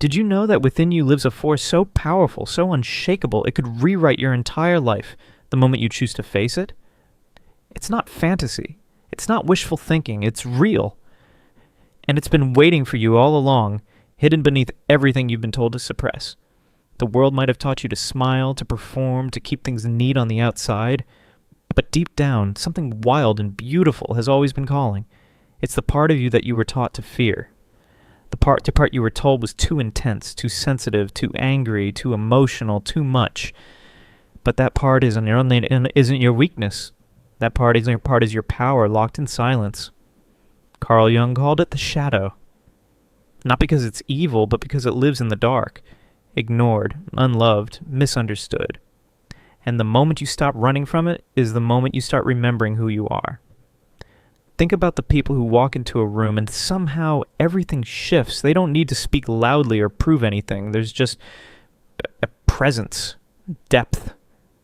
Did you know that within you lives a force so powerful, so unshakable, it could rewrite your entire life the moment you choose to face it? It's not fantasy. It's not wishful thinking. It's real. And it's been waiting for you all along, hidden beneath everything you've been told to suppress. The world might have taught you to smile, to perform, to keep things neat on the outside, but deep down, something wild and beautiful has always been calling. It's the part of you that you were taught to fear. The part you were told was too intense, too sensitive, too angry, too emotional, too much. But that part isn't your weakness. That part is your power locked in silence. Carl Jung called it the shadow. Not because it's evil, but because it lives in the dark, ignored, unloved, misunderstood. And the moment you stop running from it is the moment you start remembering who you are. Think about the people who walk into a room and somehow everything shifts. They don't need to speak loudly or prove anything. There's just a presence, depth,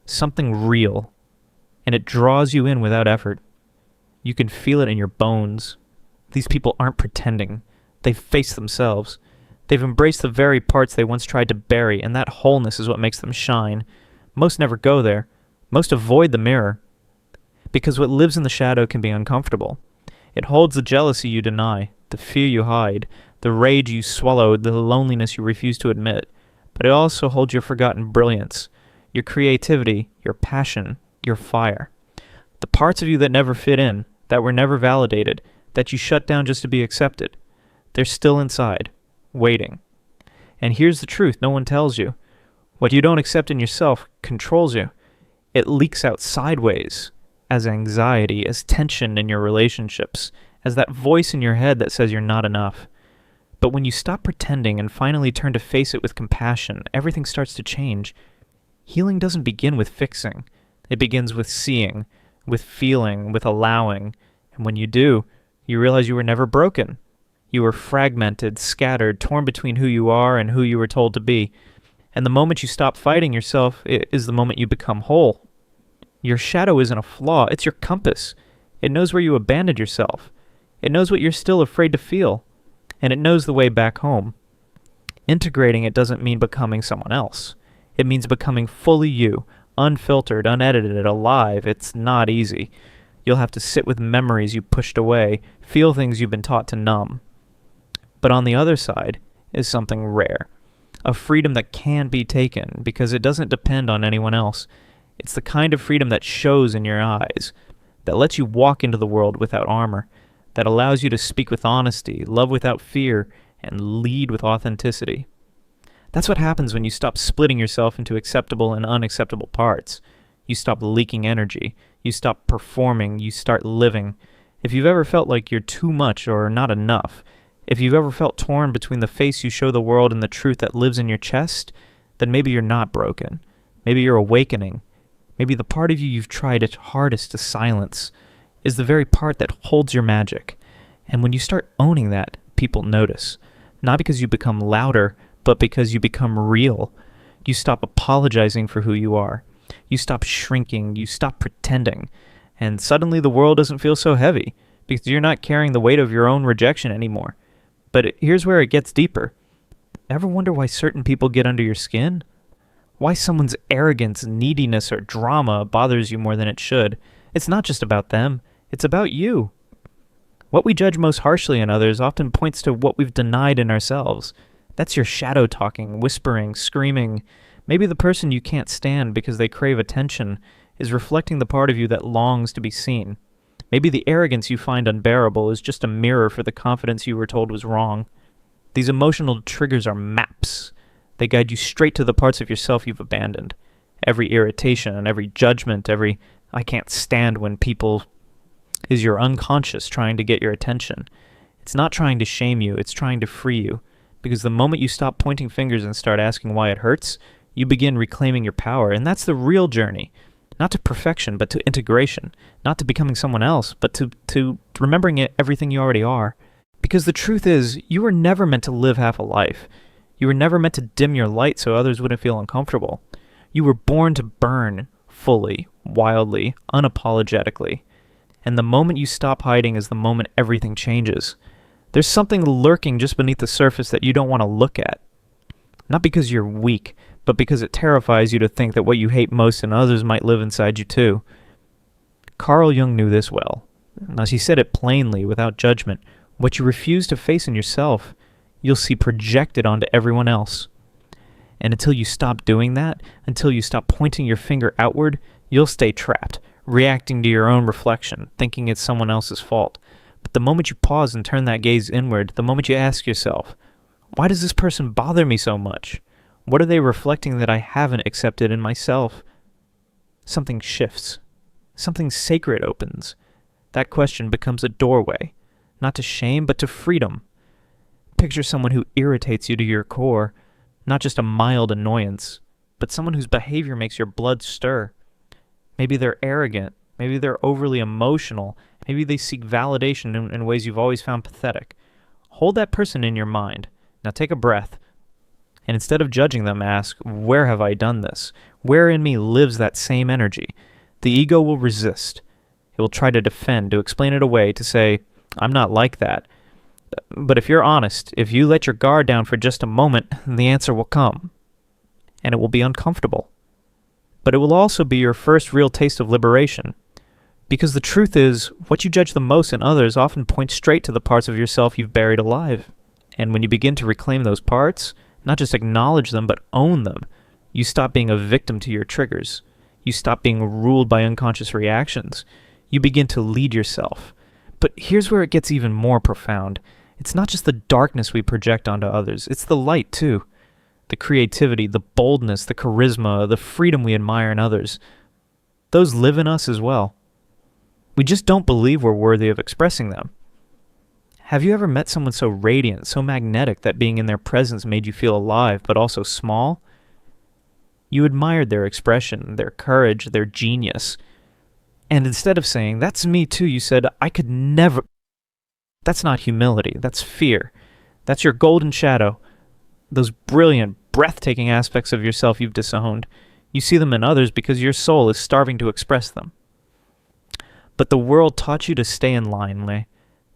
something real, and it draws you in without effort. You can feel it in your bones. These people aren't pretending. They've faced themselves. They've embraced the very parts they once tried to bury, and that wholeness is what makes them shine. Most never go there. Most avoid the mirror. Because what lives in the shadow can be uncomfortable. It holds the jealousy you deny, the fear you hide, the rage you swallow, the loneliness you refuse to admit. But it also holds your forgotten brilliance, your creativity, your passion, your fire. The parts of you that never fit in, that were never validated, that you shut down just to be accepted. They're still inside, waiting. And here's the truth no one tells you. What you don't accept in yourself controls you. It leaks out sideways as anxiety, as tension in your relationships, as that voice in your head that says you're not enough. But when you stop pretending and finally turn to face it with compassion, everything starts to change. Healing doesn't begin with fixing. It begins with seeing, with feeling, with allowing. And when you do, you realize you were never broken. You were fragmented, scattered, torn between who you are and who you were told to be. And the moment you stop fighting yourself is the moment you become whole. Your shadow isn't a flaw, it's your compass. It knows where you abandoned yourself. It knows what you're still afraid to feel. And it knows the way back home. Integrating it doesn't mean becoming someone else. It means becoming fully you, unfiltered, unedited, alive. It's not easy. You'll have to sit with memories you pushed away, feel things you've been taught to numb. But on the other side is something rare. A freedom that can be taken because it doesn't depend on anyone else. It's the kind of freedom that shows in your eyes, that lets you walk into the world without armor, that allows you to speak with honesty, love without fear, and lead with authenticity. That's what happens when you stop splitting yourself into acceptable and unacceptable parts. You stop leaking energy. You stop performing. You start living. If you've ever felt like you're too much or not enough, if you've ever felt torn between the face you show the world and the truth that lives in your chest, then maybe you're not broken. Maybe you're awakening. Maybe the part of you you've tried its hardest to silence is the very part that holds your magic. And when you start owning that, people notice. Not because you become louder, but because you become real. You stop apologizing for who you are. You stop shrinking. You stop pretending. And suddenly the world doesn't feel so heavy because you're not carrying the weight of your own rejection anymore. But here's where it gets deeper. Ever wonder why certain people get under your skin? Why someone's arrogance, neediness, or drama bothers you more than it should? It's not just about them. It's about you. What we judge most harshly in others often points to what we've denied in ourselves. That's your shadow talking, whispering, screaming. Maybe the person you can't stand because they crave attention is reflecting the part of you that longs to be seen. Maybe the arrogance you find unbearable is just a mirror for the confidence you were told was wrong. These emotional triggers are maps. They guide you straight to the parts of yourself you've abandoned. Every irritation, every judgment, every I can't stand when people is your unconscious trying to get your attention. It's not trying to shame you, it's trying to free you. Because the moment you stop pointing fingers and start asking why it hurts, you begin reclaiming your power. And that's the real journey. Not to perfection, but to integration. Not to becoming someone else, but to remembering everything you already are. Because the truth is, you were never meant to live half a life. You were never meant to dim your light so others wouldn't feel uncomfortable. You were born to burn fully, wildly, unapologetically. And the moment you stop hiding is the moment everything changes. There's something lurking just beneath the surface that you don't want to look at. Not because you're weak, but because it terrifies you to think that what you hate most in others might live inside you too. Carl Jung knew this well. And as he said it plainly, without judgment, what you refuse to face in yourself, you'll see projected onto everyone else. And until you stop doing that, until you stop pointing your finger outward, you'll stay trapped, reacting to your own reflection, thinking it's someone else's fault. But the moment you pause and turn that gaze inward, the moment you ask yourself, why does this person bother me so much? What are they reflecting that I haven't accepted in myself? Something shifts. Something sacred opens. That question becomes a doorway, not to shame, but to freedom. Picture someone who irritates you to your core, not just a mild annoyance, but someone whose behavior makes your blood stir. Maybe they're arrogant, maybe they're overly emotional, maybe they seek validation in ways you've always found pathetic. Hold that person in your mind. Now take a breath, and instead of judging them, ask, where have I done this? Where in me lives that same energy? The ego will resist. It will try to defend, to explain it away, to say, I'm not like that. But if you're honest, if you let your guard down for just a moment, the answer will come. And it will be uncomfortable. But it will also be your first real taste of liberation. Because the truth is, what you judge the most in others often points straight to the parts of yourself you've buried alive. And when you begin to reclaim those parts, not just acknowledge them, but own them, you stop being a victim to your triggers. You stop being ruled by unconscious reactions. You begin to lead yourself. But here's where it gets even more profound. It's not just the darkness we project onto others, it's the light too. The creativity, the boldness, the charisma, the freedom we admire in others. Those live in us as well. We just don't believe we're worthy of expressing them. Have you ever met someone so radiant, so magnetic that being in their presence made you feel alive, but also small? You admired their expression, their courage, their genius. And instead of saying, that's me too, you said, I could never. That's not humility, that's fear. That's your golden shadow. Those brilliant, breathtaking aspects of yourself you've disowned. You see them in others because your soul is starving to express them. But the world taught you to stay in line, Lei.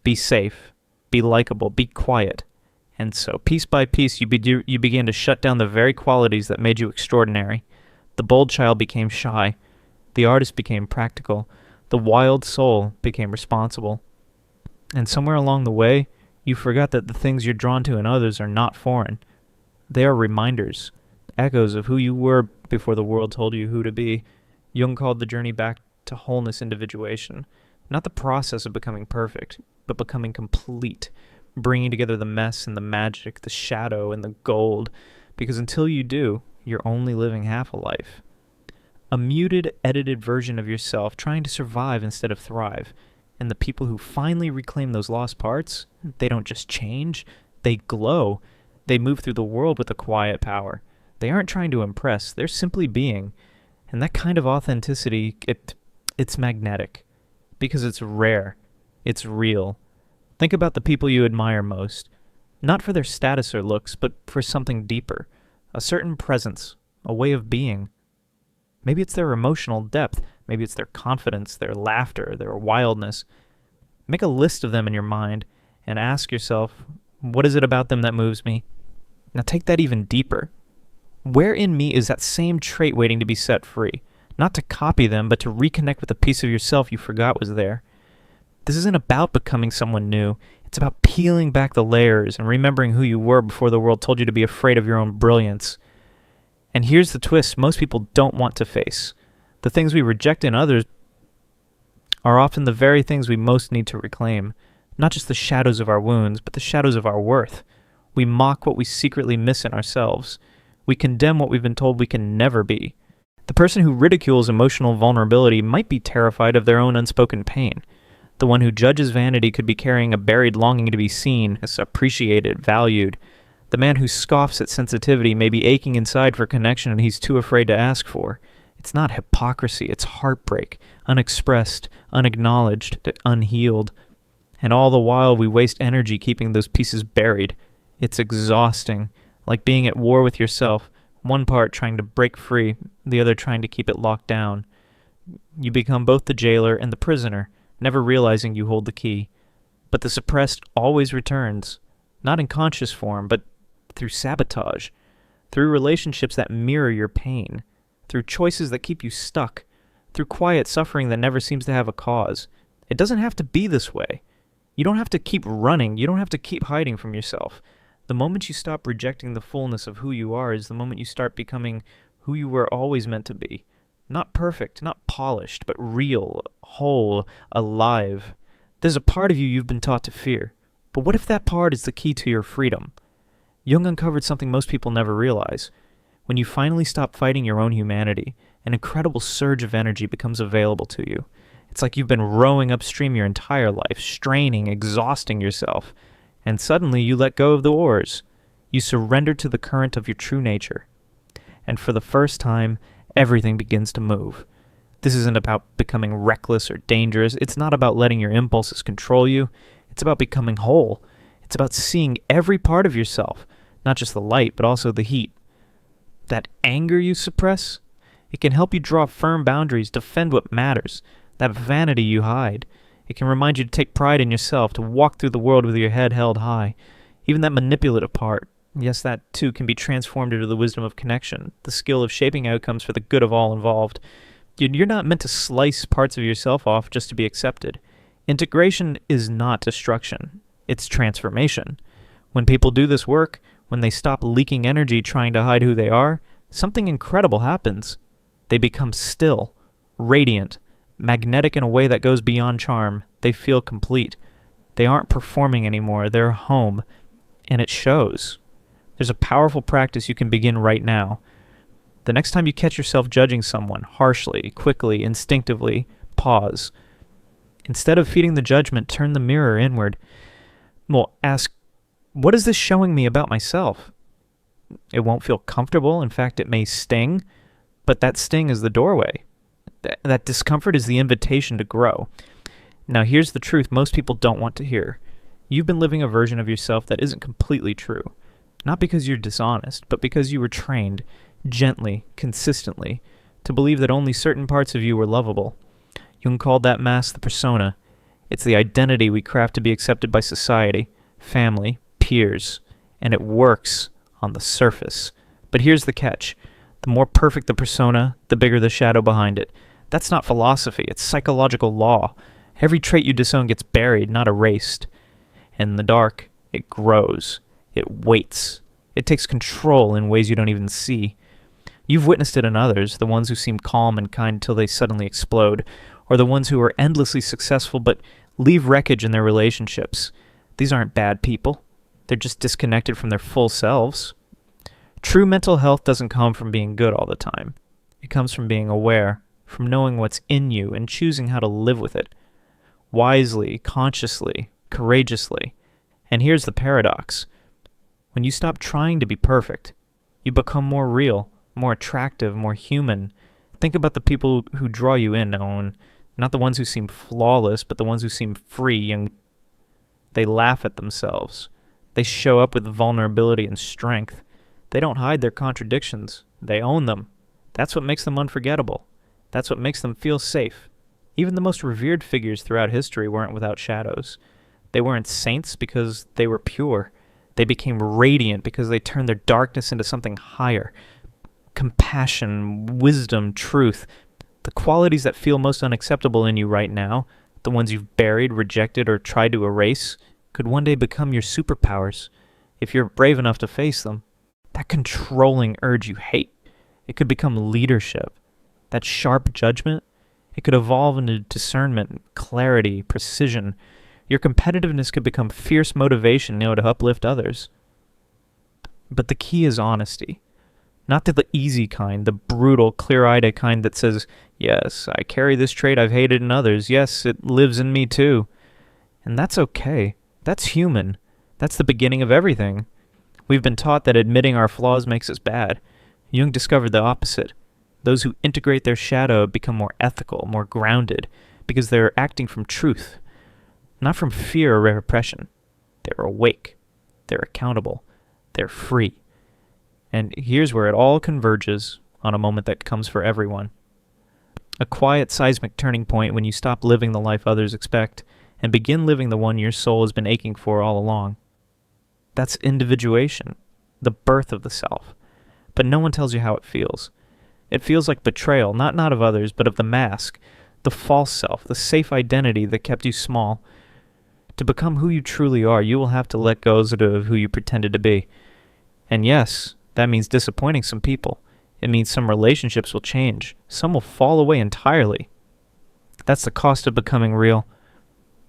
Be safe, be likable, be quiet. And so, piece by piece, you began to shut down the very qualities that made you extraordinary. The bold child became shy. The artist became practical. The wild soul became responsible. And somewhere along the way, you forgot that the things you're drawn to in others are not foreign. They are reminders, echoes of who you were before the world told you who to be. Jung called the journey back to wholeness individuation. Not the process of becoming perfect, but becoming complete, bringing together the mess and the magic, the shadow and the gold, because until you do, you're only living half a life. A muted, edited version of yourself trying to survive instead of thrive. And the people who finally reclaim those lost parts, they don't just change, they glow. They move through the world with a quiet power. They aren't trying to impress, they're simply being. And that kind of authenticity, it's magnetic. Because it's rare. It's real. Think about the people you admire most. Not for their status or looks, but for something deeper. A certain presence. A way of being. Maybe it's their emotional depth. Maybe it's their confidence, their laughter, their wildness. Make a list of them in your mind and ask yourself, what is it about them that moves me? Now take that even deeper. Where in me is that same trait waiting to be set free? Not to copy them, but to reconnect with a piece of yourself you forgot was there. This isn't about becoming someone new. It's about peeling back the layers and remembering who you were before the world told you to be afraid of your own brilliance. And here's the twist most people don't want to face. The things we reject in others are often the very things we most need to reclaim. Not just the shadows of our wounds, but the shadows of our worth. We mock what we secretly miss in ourselves. We condemn what we've been told we can never be. The person who ridicules emotional vulnerability might be terrified of their own unspoken pain. The one who judges vanity could be carrying a buried longing to be seen, as appreciated, valued. The man who scoffs at sensitivity may be aching inside for connection and he's too afraid to ask for. It's not hypocrisy, it's heartbreak, unexpressed, unacknowledged, unhealed. And all the while we waste energy keeping those pieces buried. It's exhausting, like being at war with yourself, one part trying to break free, the other trying to keep it locked down. You become both the jailer and the prisoner, never realizing you hold the key. But the suppressed always returns, not in conscious form, but through sabotage. through relationships that mirror your pain, through choices that keep you stuck, through quiet suffering that never seems to have a cause. It doesn't have to be this way. You don't have to keep running. You don't have to keep hiding from yourself. The moment you stop rejecting the fullness of who you are is the moment you start becoming who you were always meant to be. Not perfect, not polished, but real, whole, alive. There's a part of you you've been taught to fear. But what if that part is the key to your freedom? Jung uncovered something most people never realize. When you finally stop fighting your own humanity, an incredible surge of energy becomes available to you. It's like you've been rowing upstream your entire life, straining, exhausting yourself, and suddenly you let go of the oars. You surrender to the current of your true nature. And for the first time, everything begins to move. This isn't about becoming reckless or dangerous. It's not about letting your impulses control you. It's about becoming whole. It's about seeing every part of yourself, not just the light, but also the heat. That anger you suppress, it can help you draw firm boundaries, defend what matters. That vanity you hide, it can remind you to take pride in yourself, to walk through the world with your head held high. Even that manipulative part, yes, that too can be transformed into the wisdom of connection, the skill of shaping outcomes for the good of all involved. You're not meant to slice parts of yourself off just to be accepted. Integration is not destruction. It's transformation. When people do this work, when they stop leaking energy trying to hide who they are, something incredible happens. They become still, radiant, magnetic in a way that goes beyond charm. They feel complete. They aren't performing anymore. They're home. And it shows. There's a powerful practice you can begin right now. The next time you catch yourself judging someone, harshly, quickly, instinctively, pause. Instead of feeding the judgment, turn the mirror inward. Well, ask, what is this showing me about myself? It won't feel comfortable. In fact, it may sting. But that sting is the doorway. That discomfort is the invitation to grow. Now, here's the truth most people don't want to hear. You've been living a version of yourself that isn't completely true. Not because you're dishonest, but because you were trained, gently, consistently, to believe that only certain parts of you were lovable. Jung called that mask the persona. It's the identity we craft to be accepted by society, family, peers, and it works on the surface. But here's the catch. The more perfect the persona, the bigger the shadow behind it. That's not philosophy, it's psychological law. Every trait you disown gets buried, not erased. And in the dark, it grows. It waits. It takes control in ways you don't even see. You've witnessed it in others, the ones who seem calm and kind until they suddenly explode, or the ones who are endlessly successful but leave wreckage in their relationships. These aren't bad people. They're just disconnected from their full selves. True mental health doesn't come from being good all the time. It comes from being aware, from knowing what's in you and choosing how to live with it. Wisely, consciously, courageously. And here's the paradox. When you stop trying to be perfect, you become more real, more attractive, more human. Think about the people who draw you in, Owen. Not the ones who seem flawless, but the ones who seem free, and they laugh at themselves. They show up with vulnerability and strength. They don't hide their contradictions. They own them. That's what makes them unforgettable. That's what makes them feel safe. Even the most revered figures throughout history weren't without shadows. They weren't saints because they were pure. They became radiant because they turned their darkness into something higher. Compassion, wisdom, truth, the qualities that feel most unacceptable in you right now, the ones you've buried, rejected, or tried to erase, could one day become your superpowers if you're brave enough to face them. That controlling urge you hate, it could become leadership. That sharp judgment, it could evolve into discernment, clarity, precision. Your competitiveness could become fierce motivation, to uplift others. But the key is honesty. Not the easy kind, the brutal, clear-eyed kind that says, yes, I carry this trait I've hated in others. Yes, it lives in me too. And that's okay. That's human. That's the beginning of everything. We've been taught that admitting our flaws makes us bad. Jung discovered the opposite. Those who integrate their shadow become more ethical, more grounded, because they're acting from truth, not from fear or repression. They're awake. They're accountable. They're free. And here's where it all converges on a moment that comes for everyone. A quiet seismic turning point when you stop living the life others expect and begin living the one your soul has been aching for all along. That's individuation, the birth of the self. but no one tells you how it feels. It feels like betrayal, not of others, but of the mask, the false self, the safe identity that kept you small. To become who you truly are, you will have to let go of who you pretended to be. And yes, that means disappointing some people. It means some relationships will change. Some will fall away entirely. That's the cost of becoming real.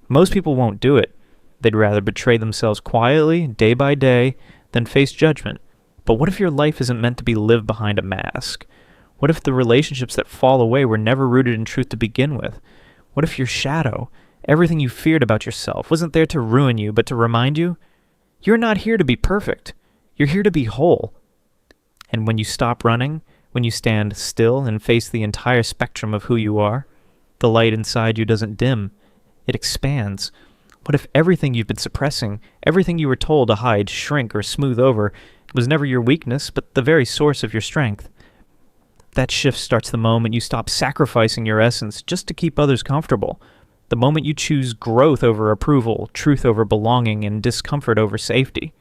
Most people won't do it. They'd rather betray themselves quietly, day by day, than face judgment. But what if your life isn't meant to be lived behind a mask? What if the relationships that fall away were never rooted in truth to begin with? What if your shadow, everything you feared about yourself, wasn't there to ruin you, but to remind you, you're not here to be perfect. You're here to be whole. And when you stop running, when you stand still and face the entire spectrum of who you are, the light inside you doesn't dim. It expands. What if everything you've been suppressing, everything you were told to hide, shrink, or smooth over, was never your weakness, but the very source of your strength? That shift starts the moment you stop sacrificing your essence just to keep others comfortable. The moment you choose growth over approval, truth over belonging, and discomfort over safety.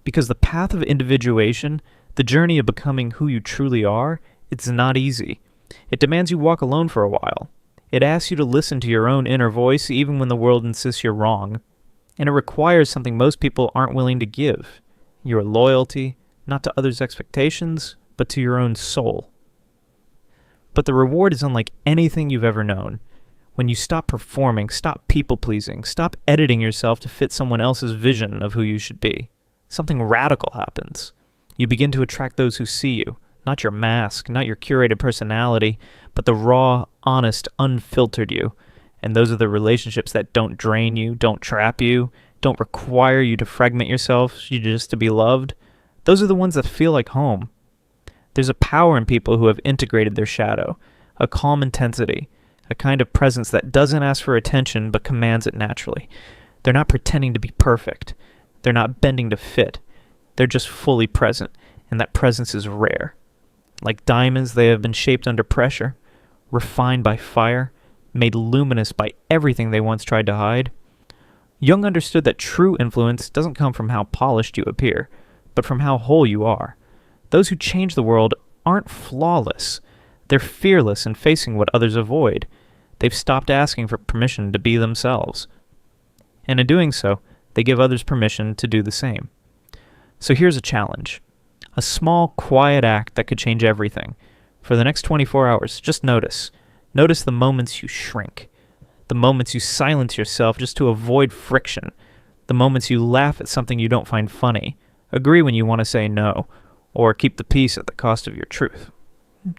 Because the path of individuation, the journey of becoming who you truly are, it's not easy. It demands you walk alone for a while. It asks you to listen to your own inner voice even when the world insists you're wrong. And it requires something most people aren't willing to give. Your loyalty, not to others' expectations, but to your own soul. But the reward is unlike anything you've ever known. When you stop performing, stop people-pleasing, stop editing yourself to fit someone else's vision of who you should be, something radical happens. You begin to attract those who see you, not your mask, not your curated personality, but the raw, honest, unfiltered you. And those are the relationships that don't drain you, don't trap you, don't require you to fragment yourself just to be loved. Those are the ones that feel like home. There's a power in people who have integrated their shadow, a calm intensity, a kind of presence that doesn't ask for attention but commands it naturally. They're not pretending to be perfect. They're not bending to fit. They're just fully present, and that presence is rare. Like diamonds, they have been shaped under pressure, refined by fire, made luminous by everything they once tried to hide. Jung understood that true influence doesn't come from how polished you appear, but from how whole you are. Those who change the world aren't flawless. They're fearless in facing what others avoid. They've stopped asking for permission to be themselves. And in doing so, they give others permission to do the same. So here's a challenge. A small, quiet act that could change everything. For the next 24 hours, just notice. Notice the moments you shrink. The moments you silence yourself just to avoid friction. The moments you laugh at something you don't find funny. Agree when you want to say no. Or keep the peace at the cost of your truth.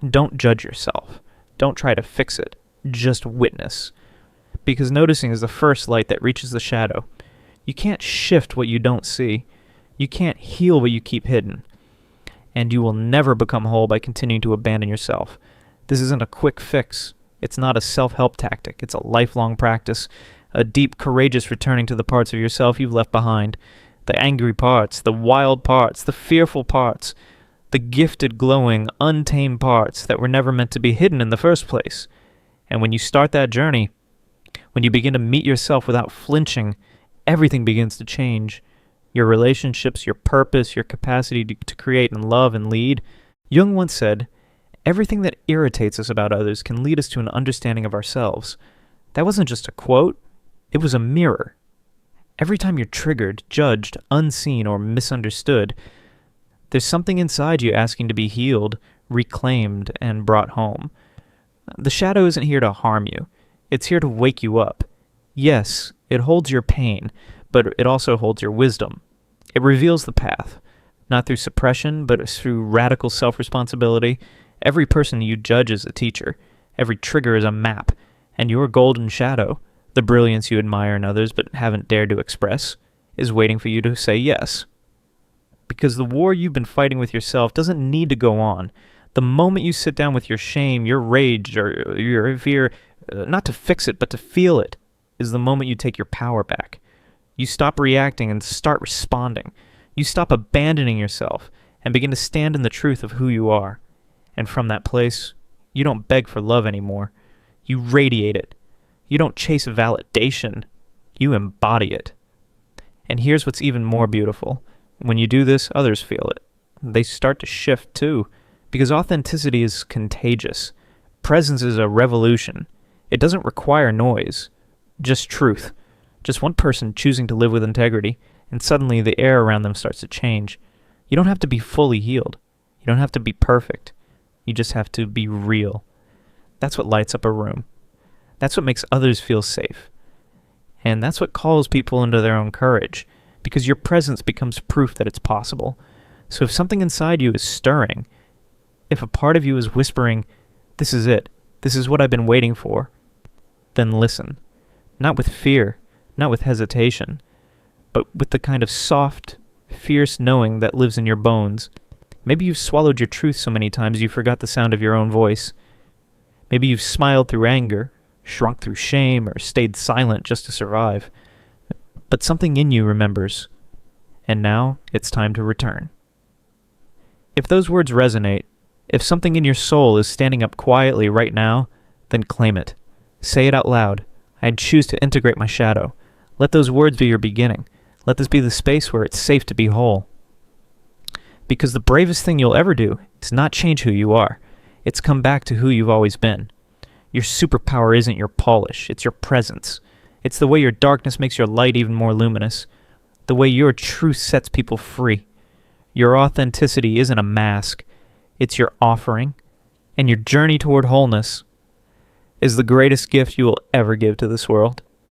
Don't judge yourself. Don't try to fix it. Just witness. Because noticing is the first light that reaches the shadow. You can't shift what you don't see. You can't heal what you keep hidden. And you will never become whole by continuing to abandon yourself. This isn't a quick fix. It's not a self-help tactic. It's a lifelong practice. A deep, courageous returning to the parts of yourself you've left behind. The angry parts, the wild parts, the fearful parts, the gifted, glowing, untamed parts that were never meant to be hidden in the first place. And when you start that journey, when you begin to meet yourself without flinching, everything begins to change. Your relationships, your purpose, your capacity to create and love and lead. Jung once said, everything that irritates us about others can lead us to an understanding of ourselves. That wasn't just a quote, it was a mirror. Every time you're triggered, judged, unseen, or misunderstood, there's something inside you asking to be healed, reclaimed, and brought home. The shadow isn't here to harm you. It's here to wake you up. Yes, it holds your pain, but it also holds your wisdom. It reveals the path, not through suppression, but through radical self-responsibility. Every person you judge is a teacher. Every trigger is a map. And your golden shadow, the brilliance you admire in others but haven't dared to express, is waiting for you to say yes. Because the war you've been fighting with yourself doesn't need to go on. The moment you sit down with your shame, your rage, or your fear, not to fix it, but to feel it, is the moment you take your power back. You stop reacting and start responding. You stop abandoning yourself and begin to stand in the truth of who you are. And from that place, you don't beg for love anymore. You radiate it. You don't chase validation. You embody it. And here's what's even more beautiful. When you do this, others feel it. they start to shift too, because authenticity is contagious. Presence is a revolution. It doesn't require noise, just truth. Just one person choosing to live with integrity, and suddenly the air around them starts to change. You don't have to be fully healed. You don't have to be perfect. You just have to be real. That's what lights up a room. That's what makes others feel safe. And that's what calls people into their own courage, because your presence becomes proof that it's possible. So if something inside you is stirring, if a part of you is whispering, "This is it, this is what I've been waiting for," then listen. Not with fear, not with hesitation, but with the kind of soft, fierce knowing that lives in your bones. Maybe you've swallowed your truth so many times you forgot the sound of your own voice. Maybe you've smiled through anger, shrunk through shame, or stayed silent just to survive. But something in you remembers, and now it's time to return. If those words resonate, if something in your soul is standing up quietly right now, then claim it. Say it out loud. I choose to integrate my shadow. Let those words be your beginning. Let this be the space where it's safe to be whole. Because the bravest thing you'll ever do is not change who you are. It's come back to who you've always been. Your superpower isn't your polish, it's your presence. It's the way your darkness makes your light even more luminous. The way your truth sets people free. Your authenticity isn't a mask, it's your offering. And your journey toward wholeness is the greatest gift you will ever give to this world.